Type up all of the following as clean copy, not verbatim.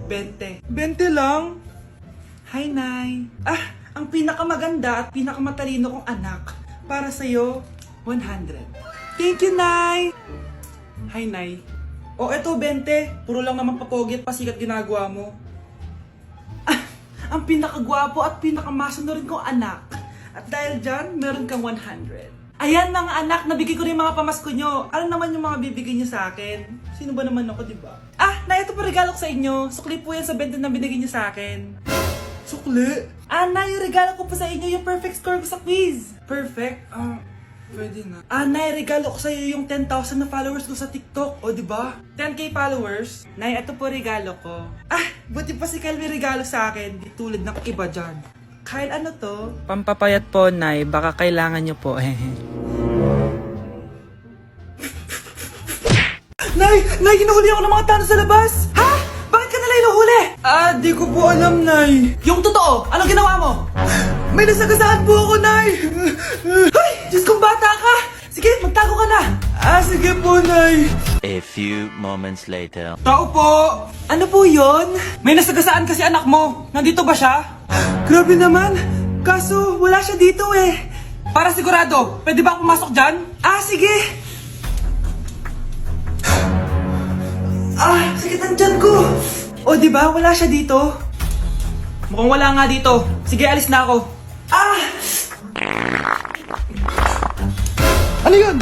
20. 20 lang? Hi, Nay. Ang pinakamaganda at pinakamatalino kong anak. Para sa'yo, 100. Thank you, Nay. Hi, Nay. Eto, 20. Puro lang naman papogi at pasikat ginagawa mo. Ang pinakagwapo at pinakamasunod kong anak. At dahil dyan, meron kang 100. Ayan mga anak, nabigay ko rin mga pamasko nyo. Ano naman yung mga bibigay nyo sa akin? Sino ba naman ako, diba? Nay, ito po regalo ko sa inyo. Sukli po yan sa 20 na binigay nyo sa akin. Sukli? Nay, yung regalo ko po sa inyo, yung perfect score ko sa quiz. Perfect? Pwede na. Nay, regalo ko sa iyo yung 10,000 na followers ko sa TikTok. O, diba? 10k followers. Nay, ito po regalo ko. Buti pa si Kyle may regalo sa akin. Di tulad ng iba dyan. Kyle, ano to? Pampapayat po, Nay. Baka kailangan nyo po. Nay, hinuhuli ako ng mga tano sa labas. Ha? Bakit ka nila hinuhuli? Di ko po alam, Nay. Yung totoo, anong ginawa mo? May nasagasaan po ako, Nay. Ay, Diyos kong bata ka. Sige, magtago ka na. Sige po, Nay. A few moments later. Tao po! Ano po yon? May nasagasaan kasi anak mo. Nandito ba siya? Grabe naman. Kaso, wala siya dito eh. Para sigurado, pwede ba ako pumasok dyan? Sige. Sakit ang tiyan ko. Diba? Wala siya dito. Mukhang wala nga dito. Sige, alis na ako. Ano yun?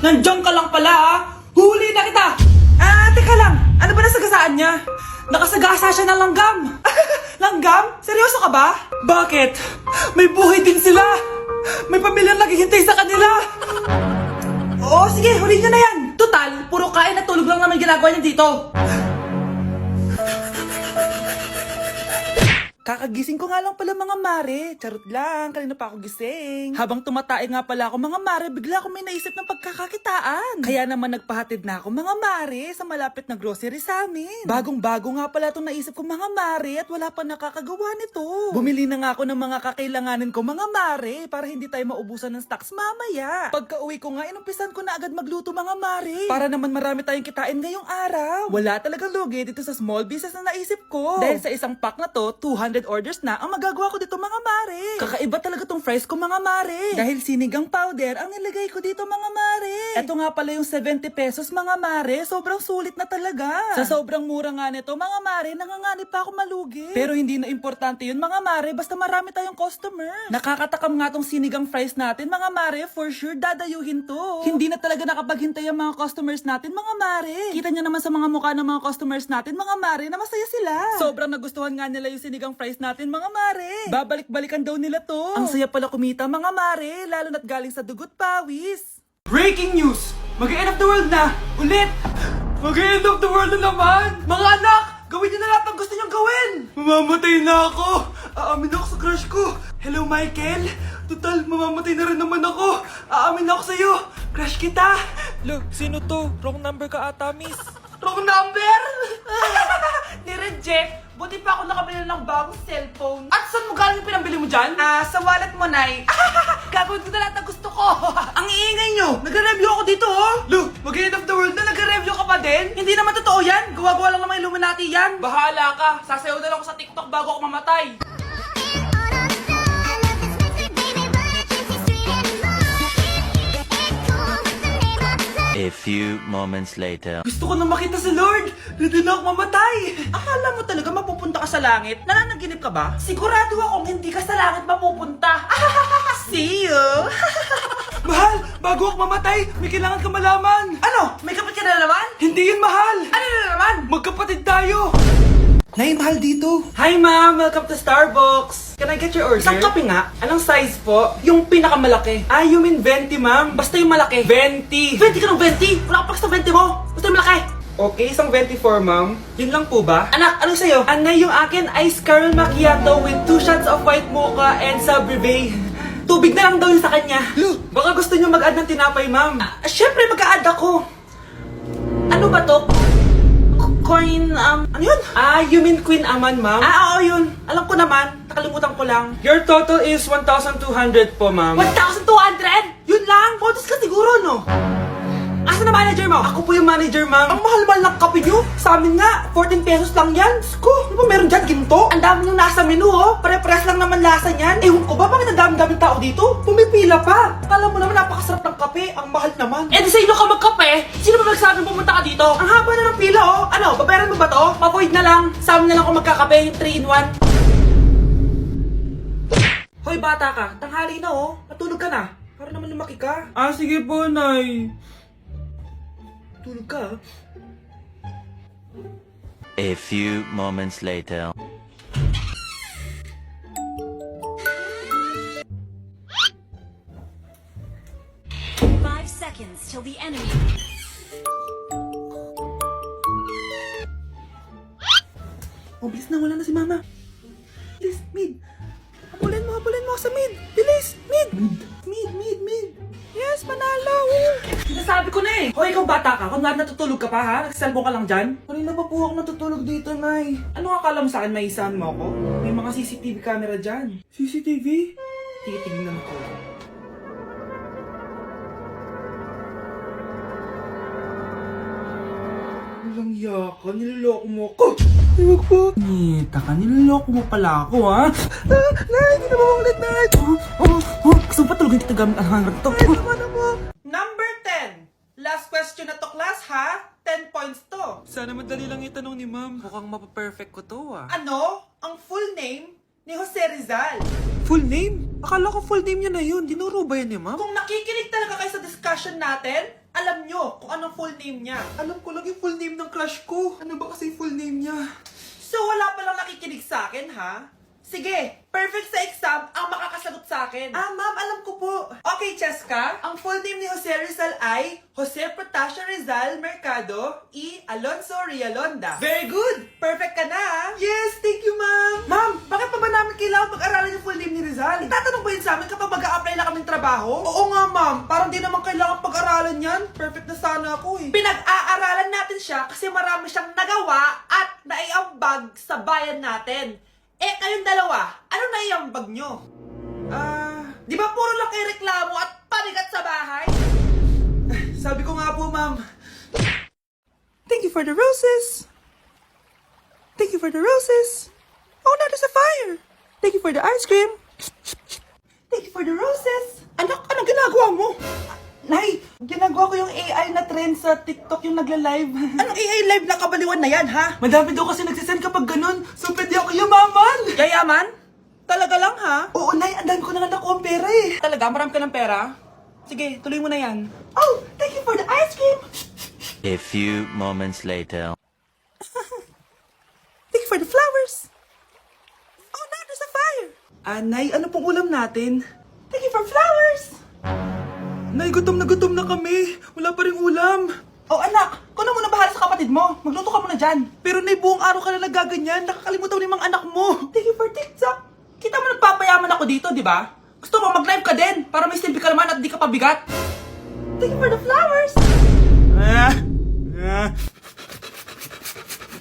Nandiyan ka lang pala Huli na kita! Teka lang. Ano ba nasagasaan niya? Nakasagasa siya ng langgam. Langgam? Seryoso ka ba? Bakit? May buhay din sila. May pamilyang naghihintay sa kanila. Oo, sige, huli niyo na yan. Total, puro kain at tulog lang naman ginagawa niya dito. Kakagising ko nga lang pala mga mare. Charot lang, kanina pa ako gising. Habang tumatae nga pala ako mga mare, bigla ako may naisip ng pagkakakitaan. Kaya naman nagpahatid na ako mga mare sa malapit na grocery sa amin. Bagong-bago nga pala itong naisip ko mga mare at wala pa nakakagawa nito. Bumili na nga ako ng mga kakailanganin ko mga mare para hindi tayo maubusan ng stocks mamaya. Pagka uwi ko nga, inumpisan ko na agad magluto mga mare. Para naman marami tayong kitain ngayong araw. Wala talagang lugi dito sa small business na naisip ko. Dahil sa isang pack na to, 200 orders na ang magagawa ko dito mga mare. Kakaiba talaga tong fries ko mga mare. Dahil sinigang powder ang nilagay ko dito mga mare. Ito nga pala yung 70 pesos mga mare. Sobrang sulit na talaga. Sa sobrang mura nga nito mga mare, nanganganib pa ako malugi. Pero hindi na importante yun mga mare, basta marami tayong customer. Nakakatakam nga tong sinigang fries natin mga mare, for sure dadayuhin to. Hindi na talaga nakapaghintay ang mga customers natin mga mare. Kita niya naman sa mga mukha ng mga customers natin mga mare na masaya sila. Sobrang nagustuhan nga nila yung sinigang fries natin mga mare. Babalik-balikan daw nila to. Ang saya pala kumita mga mare, lalo na't galing sa dugot pawis. Breaking news! Mag-end of the world na! Ulit! Mag-end of the world na naman! Mga anak! Gawin niyo na lahat ng gusto niyong gawin! Mamamatay na ako! Aamin ako sa crush ko! Hello Michael! Total, mamamatay na rin naman ako! Aamin ako sa'yo! Crush kita! Look, sino to? Wrong number ka ata, miss. Wrong number! Ni-reject! Buti pa ako nakabili ng bagong cellphone. At saan mo galing yung pinambili mo dyan? Sa wallet mo, Nay. Gagawin ko na lahat ng gusto ko. Ang iingay nyo! Nagre-review ako dito, oh! Look, mag-end of the world na nagre-review ka pa din? Hindi naman totoo yan. Gawa-gawa lang naman Illuminati yan. Bahala ka. Sasayaw na lang ako sa TikTok bago ako mamatay. A few moments later. Gusto ko na makita si Lord! Ready na ako mamatay! Akala mo talaga mapupunta ka sa langit? Nananaginip ka ba? Sigurado akong hindi ka sa langit mapupunta! See you! Mahal! Bago ako mamatay, may kailangan ka malaman! Ano? May kapatid ka na naman? Hindi yun, mahal! Ano na naman? Magkapatid tayo! Nay, mahal dito. Hi, ma'am. Welcome to Starbucks. Can I get your order? Isang kape nga. Anong size po? Yung pinakamalaki. You mean 20, ma'am? Basta yung malaki. 20. 20 ka ng 20? Wala ka pa sa 20 mo. Basta yung malaki. Okay, isang 24, ma'am. Yun lang po ba? Anak, anong sa'yo? Anay, yung akin, iced caramel macchiato with 2 shots of white mocha and Sabrivay. Tubig na lang daw yun sa kanya. Baka gusto nyo mag-add ng tinapay, ma'am. Syempre, mag-a-add ako. Ano ba to? Coin, ano yun? You mean Queen Aman, ma'am? Oo, yun. Alam ko naman. Nakalimutan ko lang. Your total is 1,200 po, ma'am. 1,200? Yun lang? Bonus ka siguro, no? Asa na manager mo? Ako po yung manager, ma'am. Ang mahal-mahal ng kape nyo. Sa amin nga, 14 pesos lang yan. Sko, ano ba meron dyan? Ginto? Ang dami nyo nasa menu, oh. Pare-press lang naman lasa niyan. Ewan ko ba, bakit ang dami-daming tao dito? Pumipila pa. Akala mo naman napakasarap ng kape. Ang mahal naman. Eh di sa inyo ka magkape? Sino ba nagsabing pumunta ka dito? Ang haba na ng pila, oh. Ano, babayaran mo ba to? Pa-void na lang. Sa amin na lang ako magkakape, yung 3-in-1. Hoy, bata ka. Tanghali na, oh. Matulog ka na. Para naman lumaki ka. Ah, sige po, Nay. Tulog ka, ah. A few moments later. 5 seconds till the enemy. Oh, bilis na. Wala na si Mama. Bilis, mid. Habulin mo sa mid. Bilis, mid. Mid. Yes, manalo. Sinasabi ko na eh. Hoy, ikaw bata ka. Kunwari natutulog ka pa ha? Nagsiselfone ka lang dyan? Kanina pa po ako natutulog dito, Nay. Ano akala mo sa akin? May isahan mo ako? May mga CCTV camera dyan. CCTV? Titingnan ko. Walang yaka, niloloko mo ako. Iwag po. Nita ka, niloloko mo pala ako, ha? Nay, hindi na maulit, Nay. Gusto mo pa tulogin kita gamit ang hangar to? Number 10. Last question na to, class, ha? 10 points to. Sana madali lang itanong ni ma'am. Mukhang mapaperfect ko to ah. Ano ang full name ni Jose Rizal? Full name? Akala ko full name niya na yun. Dinuro ba yan ni ma'am? Kung nakikinig talaga kayo sa discussion natin, alam nyo kung anong full name niya. Alam ko lang yung full name ng crush ko. Ano ba kasi full name niya? So wala palang nakikinig sa akin, ha? Sige, perfect sa exam ang makakasagot sa akin. Ah, ma'am, alam ko po. Okay, Cheska, ang full name ni Jose Rizal ay Jose Protasio Rizal Mercado E. Alonso Rialonda. Very good! Perfect ka na, ha? Yes, thank you, ma'am. Ma'am, bakit pa ba namin kailangan pag-aralan yung full name ni Rizal? Itatanong ba yun sa amin kapag mag-a-apply na kaming trabaho? Oo nga, ma'am. Parang di naman kailangan pag-aralan yan. Perfect na sana ako, eh. Pinag-aaralan natin siya kasi marami siyang nagawa at naiambag sa bayan natin. Eh, kayong dalawa, ano naiambag nyo? Di ba puro lang kayo reklamo at panigat sa bahay? Sabi ko nga po, ma'am. Thank you for the roses. Thank you for the roses. Oh, now there's a fire. Thank you for the ice cream. Thank you for the roses. Anak, anong ginagawa mo? Nay, ginagawa ko yung AI na trend sa TikTok yung nagla-live. Anong AI live na kabaliwan na yan, ha? Madami daw kasi nagsisend kapag ganun. So, pwede ako yumaman. Yayaman? Talaga lang, ha? Oo, Nay. Ang dami ko na nakuha ang pera, eh. Talaga? Marami ka ng pera? Sige, tuloy mo na yan. Oh, thank you for the ice cream. A few moments later. Thank you for the flowers. Oh, now there's a fire. Nay, ano pong ulam natin? Thank you for flowers. Nay, gutom na kami. Wala pa rin ulam. Oh, anak, kung na muna bahala sa kapatid mo. Magluto ka muna dyan. Pero Nay, buong araw ka na nagaganyan. Nakakalimutan mo yung mga anak mo. Thank you for TikTok. Kita mo nagpapayaman ako dito, di ba? Gusto mo mag-live ka din para may silbi ka naman at di ka pabigat. Thank you for the flowers.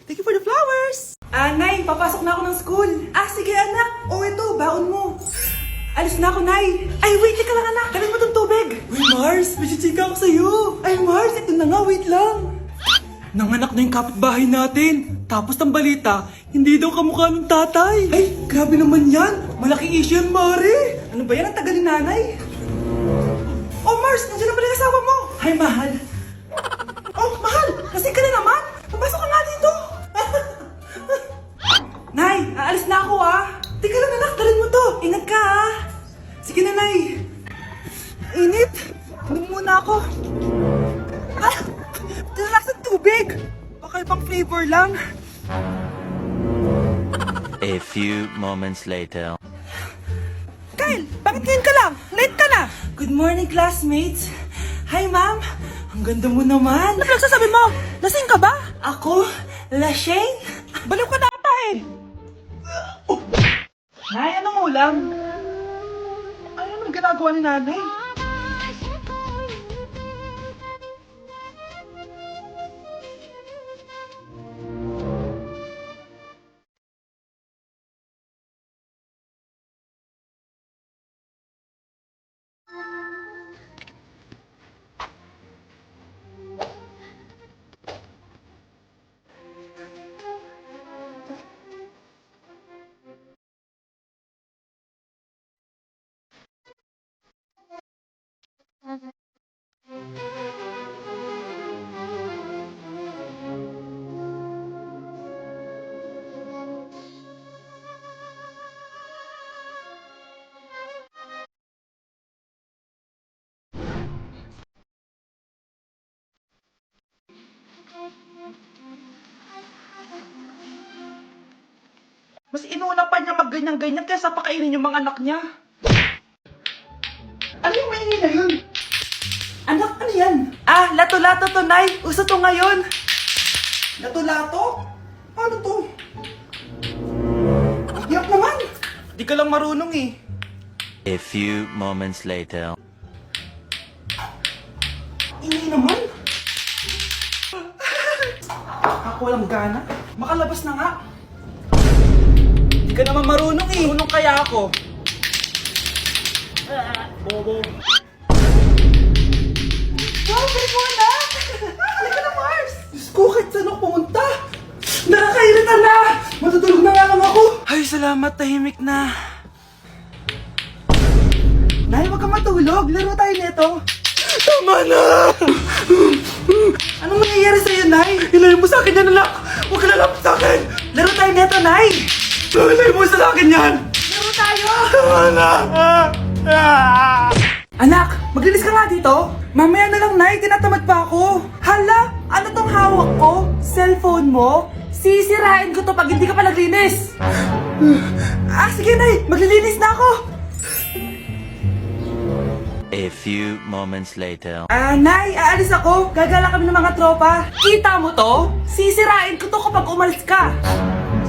Thank you for the flowers. Nay, papasok na ako ng school. Sige anak. Ito, baon mo. Alis na ako, Nay. Ay, wait, ka lang, anak. Dalhin mo tong tubig. Uy, Mars, may chichika ako sa'yo. Ay, Mars, ito na nga, wait lang. Nanganak na yung kapitbahay natin. Tapos ng balita, hindi daw kamukha ng tatay. Ay, grabe naman yan. Malaking issue yan, Mari. Ano ba yan? Ang tagal ni nanay. Oh, Mars, nandiyan na pala yung asawa mo. Hi, mahal. Oh, mahal, lasing ka na naman. Papasok ka nga dito. Nay, aalis na ako, Teka lang, anak, dalhin mo to. Ingat ka, Sige na, Nay. Init. Inom muna ako. Tinalasan tubig. Baka ibang flavor lang. A few moments later. Kyle, bakit ngayon ka lang? Late ka na. Good morning, classmates. Hi, ma'am. Ang ganda mo naman. Ano pinagsasabi mo? Lasing ka ba? Ako? Lasing? Baliw ka na ata eh. Nay, anong ulam? Anong ginagawa ni nanay? Mas inuna pa niya magganyan-ganyan kaysa pakainin yung mga anak niya. Ano yung maingay na yun? Anak, ano yan? Ah, lato-lato to, Nay. Uso to ngayon. Lato-lato? Ano to? Yak naman. Di ka lang marunong eh. A few moments later. Ingay naman. Ako walang gana. Makalabas na nga. Di ka naman marunong eh. Marunong kaya ako. Bobo. Wow, very mo na! Halika na, Mars! Diyos ko, kahit saan ako pumunta! Nakakairita na! Matutulog na nga lang ako! Ay, salamat, tahimik na. Nay, wag kang matulog. Laro tayo nito. Tama na! Anong mangyayari sa'yo, Nay? Ilayo mo sa akin yan, anak! Huwag ka lalapit sa akin! Laro tayo nito, Nay! Ilayo mo sa akin yan! Laro tayo! Tama na! Anak, maglinis ka nga dito. Mamaya na lang, Nay. Tinatamad pa ako. Hala, ano tong hawak ko? Cellphone mo? Sisirain ko to pag hindi ka pa naglinis. Sige, Nay. Maglilinis na ako. A few moments later. Nay, aalis ako. Gagala kami ng mga tropa. Kita mo to? Sisirain ko to kapag umalis ka.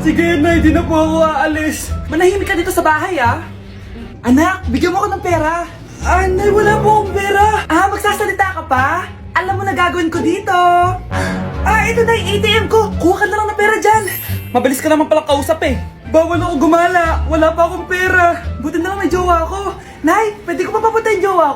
Sige, Nay. Di na po ako aalis. Manahimik ka dito sa bahay, ah. Anak, bigyan mo ako ng pera. Nay, wala po akong pera. Magsasalita ka pa? Alam mo na gagawin ko dito. Ito na yung ATM ko. Kuha ka na lang ng pera dyan. Mabilis ka naman palang kausap eh. Bawal ako gumala. Wala pa akong pera. Buti na lang may jowa ako. Nay, pwede ko pa papunta yung jowa ko?